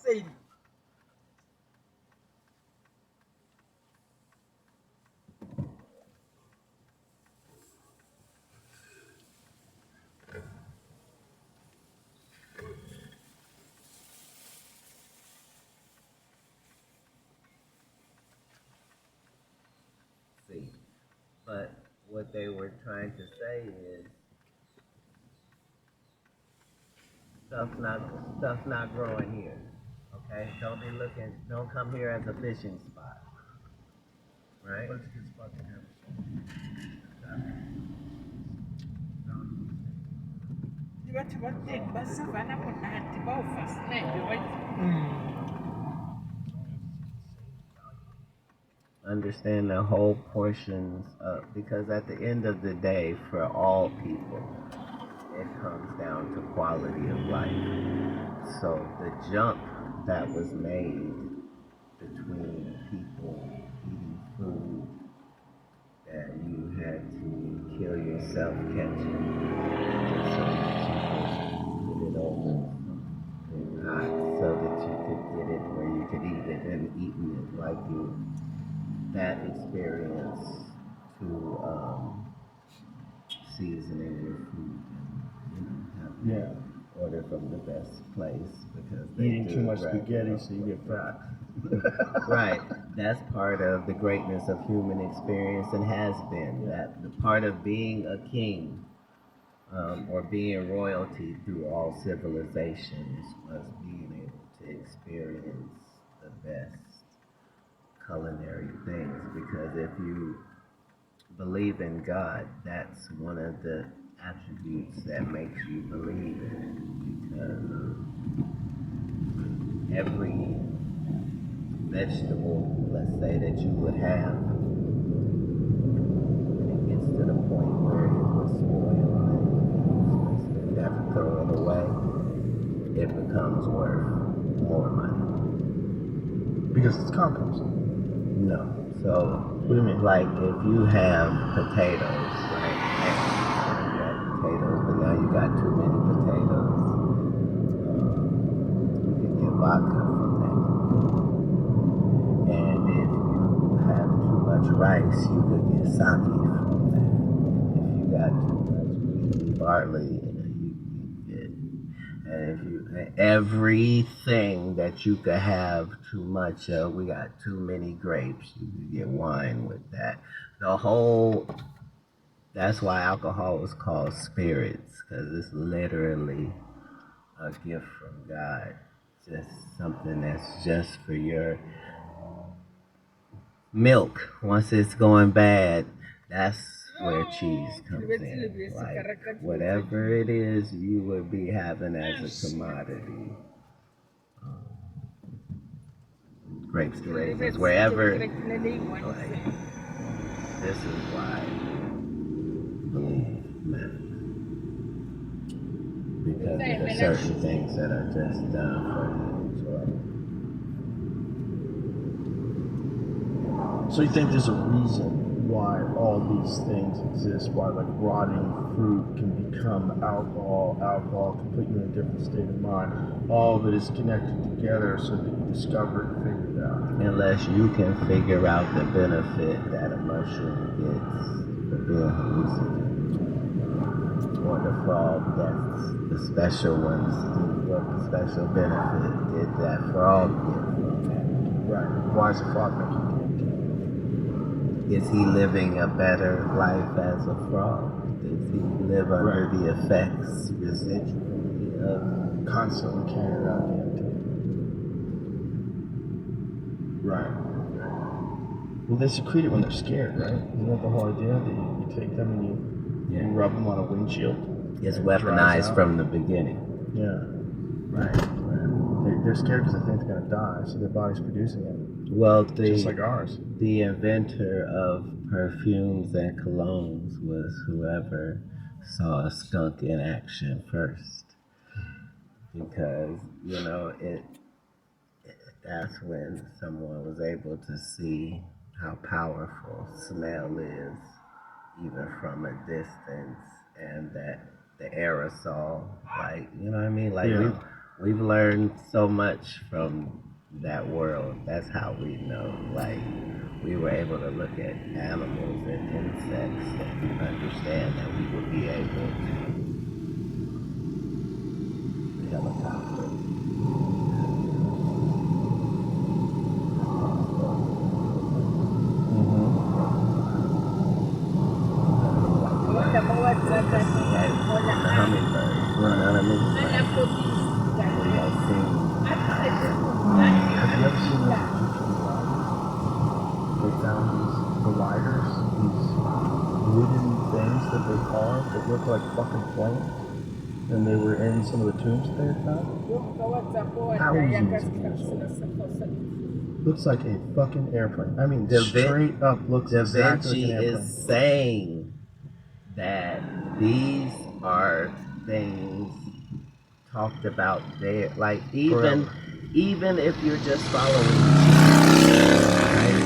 See, but what they were trying to say is stuff not growing here. Okay, don't be looking. Don't come here as a fishing spot, right? But it's a good spot to have. Understand the whole portions of, because at the end of the day, for all people, it comes down to quality of life. So the jump that was made between people eating food that you had to kill yourself catching just so that you could get it over, and not so that you could get it where you could eat it and eating it like you, that experience to seasoning your food and have order from the best place because they Eating too much right, spaghetti so you get fat. Right, that's part of the greatness of human experience and has been that the part of being a king or being royalty through all civilizations was being able to experience the best culinary things, because if you believe in God, that's one of the attributes that makes you believe in it, because every vegetable, let's say, that you would have, when it gets to the point where it was spoiled and you have to throw it away, it becomes worth more money. Because it's compost. No. So, what do you mean? Like if you have potatoes, right? You have potatoes, but now you got too many potatoes. You can get vodka from that. And if you have too much rice, you could get sake from that. If you got too much wheat, barley, you can get. And if you everything that you could have too much of, we got too many grapes, you could get wine with that. The whole, that's why alcohol is called spirits, because it's literally a gift from God. Just something that's just for your milk. Once it's going bad, that's where cheese comes in. Like whatever it is you would be having as a commodity. Grapes to raisins, wherever. Like, this is why belief matters. Because there are certain things that are just done for So you think there's a reason why all these things exist, why like rotting fruit can become alcohol can put you in a different state of mind. All of it is connected together so that you discover it and figure it out. Unless you can figure out the benefit that a mushroom gets for being hallucinated. Or the frog, that's the special ones, what the special benefit did that frog get from that. Right. Why is a frog making it? Is he living a better life as a frog? Does he live under the effects residually of constantly carrying around DMT? Right. Well, they secrete it when they're scared, right? Isn't that the whole idea? That you take them and you rub them on a windshield? It's weaponized from the beginning. Yeah. Right. They're scared because they think they're going to die, so their body's producing it. Well, just like ours. The inventor of perfumes and colognes was whoever saw a skunk in action first. Because, you know, that's when someone was able to see how powerful smell is, even from a distance, and that the aerosol, like, you know what I mean? Like, we've learned so much from that world. That's how we know. Like, we were able to look at animals and insects and understand that we would be able to helicopter. Have you ever seen those Egyptian gliders? They found these gliders, these wooden things that they carved that look like fucking planes, and they were in some of the tombs that they had found. Looks like a fucking airplane. I mean, straight up looks exactly like an airplane. Is saying that these are things talked about there, like even if you're just following, right?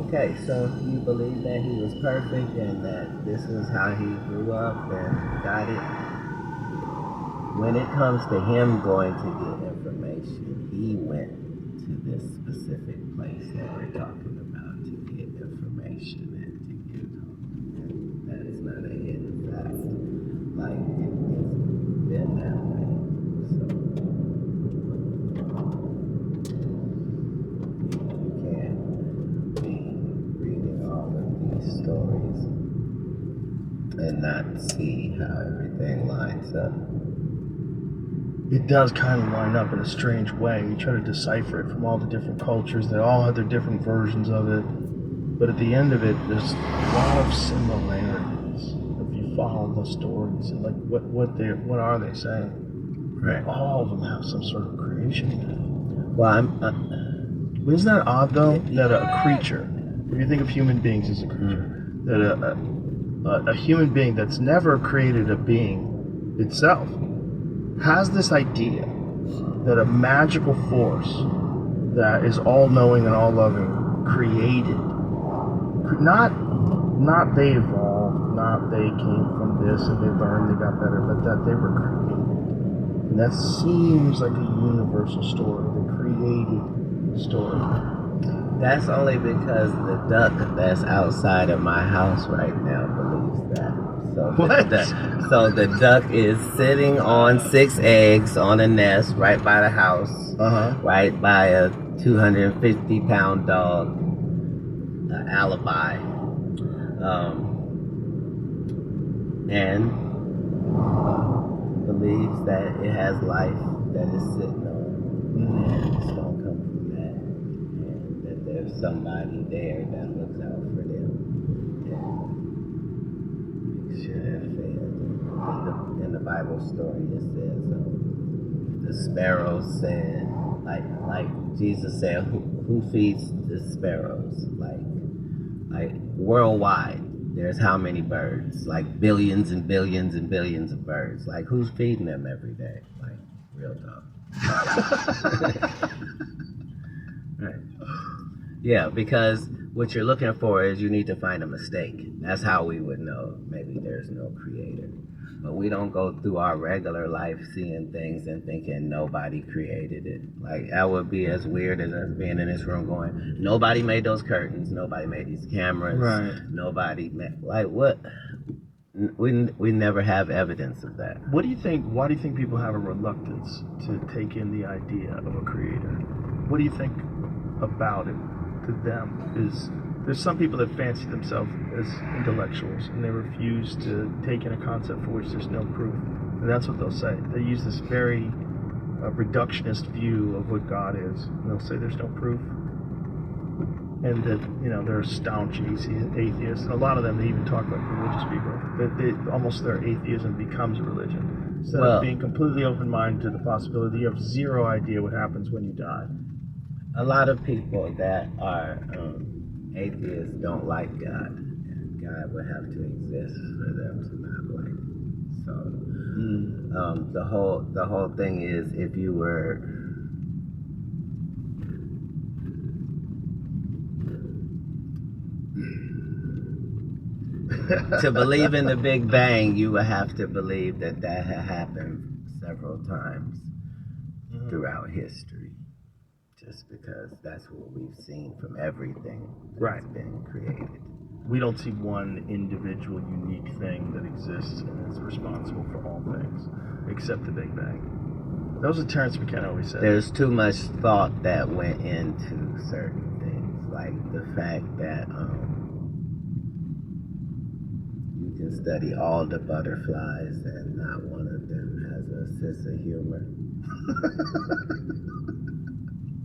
Okay, so you believe that he was perfect and that this is how he grew up and got it. When it comes to him going to get information, he went to this specific place that we're talking about to get information and to get hope. That is not a hidden fact. Like, it's been that way. So, you can't be reading all of these stories and not see how everything lines up. It does kind of line up in a strange way. You try to decipher it from all the different cultures. They all have their different versions of it. But at the end of it, there's a lot of similarities if you follow the stories and like what are they saying? Right. All of them have some sort of creation. Well, isn't that odd though that a creature, if you think of human beings as a creature, that a human being that's never created a being itself has this idea that a magical force that is all-knowing and all-loving created, not they evolved, not they came from this and they learned, they got better, but that they were created. And that seems like a universal story, the created story. That's only because the duck that's outside of my house right now believes that. So the duck is sitting on 6 eggs on a nest right by the house, right by a 250-pound dog, alibi, and believes that it has life that is sitting on, and it's gonna come from that, and that there's somebody there that looks out for them. In the Bible story, it says the sparrows said, like Jesus said, who feeds the sparrows? Like worldwide, there's how many birds? Like billions and billions and billions of birds. Like, who's feeding them every day? Like, real talk. Right. Yeah, because what you're looking for is you need to find a mistake. That's how we would know maybe there's no creator. But we don't go through our regular life seeing things and thinking nobody created it. Like, that would be as weird as us being in this room going, nobody made those curtains, nobody made these cameras, right. Nobody made, like, what? We never have evidence of that. What do you think? Why do you think people have a reluctance to take in the idea of a creator? What do you think about it to them? There's some people that fancy themselves as intellectuals and they refuse to take in a concept for which there's no proof, and that's what they'll say. They use this very reductionist view of what God is, and they'll say there's no proof, and that they're staunch atheists, and a lot of them, they even talk like religious people. Almost their atheism becomes a religion instead of being completely open-minded to the possibility. You have zero idea what happens when you die. A lot of people that are atheists don't like God, and God would have to exist for them to not like him. So the whole thing is, if you were to believe in the Big Bang, you would have to believe that that had happened several times throughout history. Just because that's what we've seen from everything that's been created. We don't see one individual unique thing that exists and is responsible for all things, except the Big Bang. That was what Terrence McKenna always said. There's too much thought that went into certain things, like the fact that you can study all the butterflies and not one of them has a sense of humor.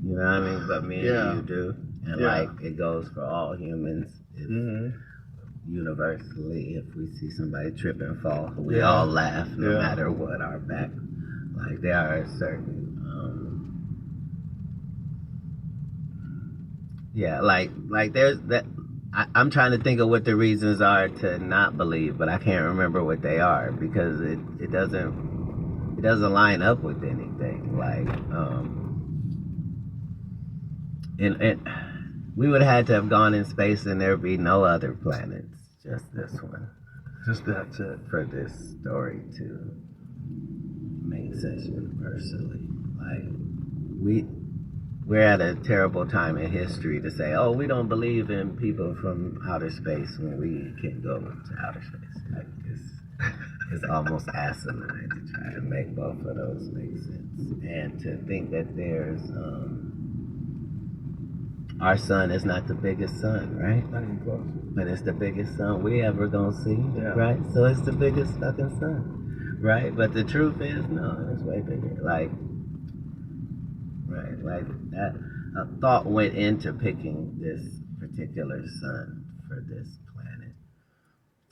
You know what I mean? But me and you do. And like it goes for all humans. Universally, if we see somebody trip and fall, we all laugh no matter what our back. Like there are certain like there's that. I'm trying to think of what the reasons are to not believe, but I can't remember what they are because it doesn't line up with anything. Like and we would have had to have gone in space and there'd be no other planets, just this one. Just that's it. For this story to make sense universally. Like we're at a terrible time in history to say, oh, we don't believe in people from outer space when we can go to outer space. Like it's almost asinine to try to make both of those make sense. And to think that there's our sun is not the biggest sun, right? Not even close. But it's the biggest sun we ever gonna see, right? So it's the biggest fucking sun, right? But the truth is, no, it's way bigger. Like that. A thought went into picking this particular sun for this planet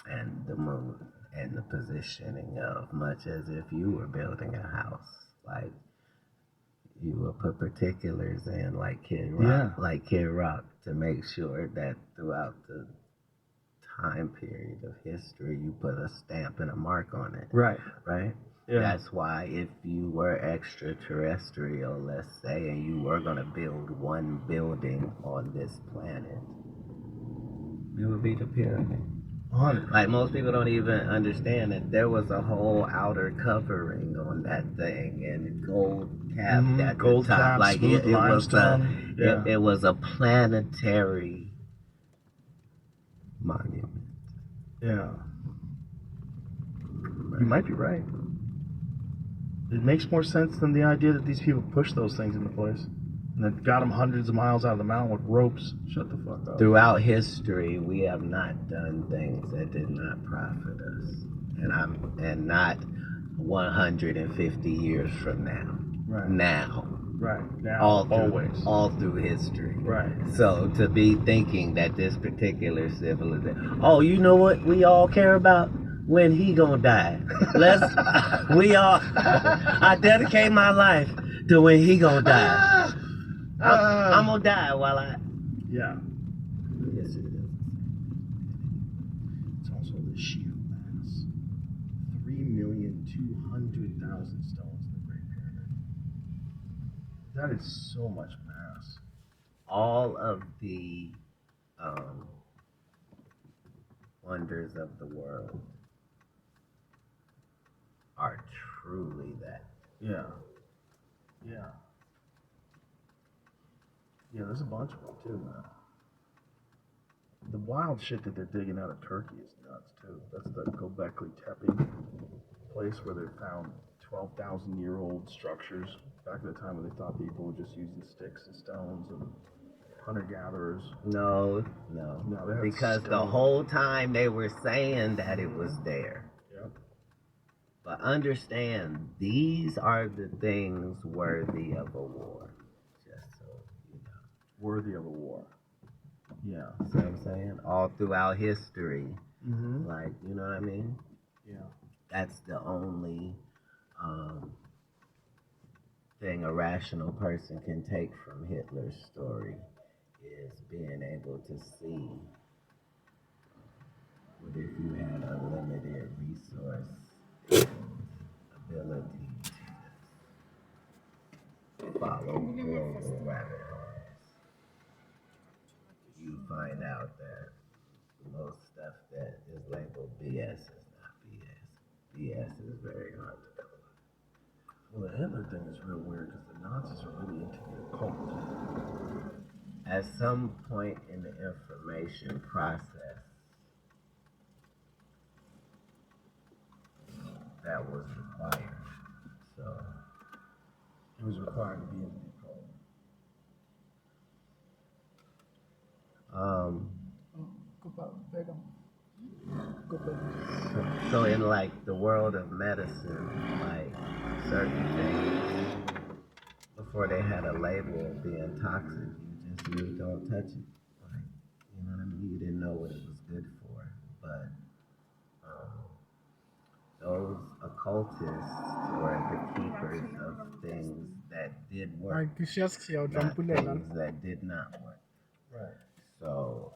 and the moon and the positioning of, much as if you were building a house, like. You will put particulars in like Kid Rock, to make sure that throughout the time period of history, you put a stamp and a mark on it. Right? Yeah. That's why if you were extraterrestrial, let's say, and you were going to build one building on this planet, it would be the pyramid. 100%. Like most people don't even understand that there was a whole outer covering on that thing and gold capped at the top. Like it was a planetary monument. Yeah. You might be right. It makes more sense than the idea that these people pushed those things into place. And that got them hundreds of miles out of the mountain with ropes. Shut the fuck up. Throughout history, we have not done things that did not profit us. And not 150 years from now. Right. Now. Right. Now. Always. All through history. Right. So to be thinking that this particular civilization, oh, you know what we all care about? When he gonna die. I dedicate my life to when he gonna die. I'm gonna die while I. Yeah. Yes, it is. It's also the sheer mass. 3,200,000 stones in the Great Pyramid. That is so much mass. All of the wonders of the world are truly that. Yeah. Yeah. Yeah, there's a bunch of them too, man. The wild shit that they're digging out of Turkey is nuts too. That's the Göbekli Tepe place where they found 12,000-year-old structures back at the time when they thought people were just using sticks and stones and hunter-gatherers. No. Because the whole time they were saying that it was there. Yep. But understand, these are the things worthy of a war. Worthy of a war. Yeah. See what I'm saying? All throughout history. Mm-hmm. Like, you know what I mean? Yeah. That's the only thing a rational person can take from Hitler's story is being able to see what if you had unlimited resource ability to follow global rabbit holes. You find out that most stuff that is labeled the Hitler thing is real weird because the Nazis are really into the occult. At some point in the information process, that was required. So it was required to be in the occult. So in like the world of medicine, like certain things, before they had a label of being toxic, you just knew don't touch it. Like, you know what I mean? You didn't know what it was good for, but those occultists were the keepers of things that did work, not things that did not work. Right. So,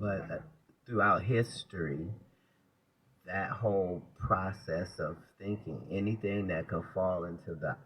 but throughout history, that whole process of thinking anything that could fall into the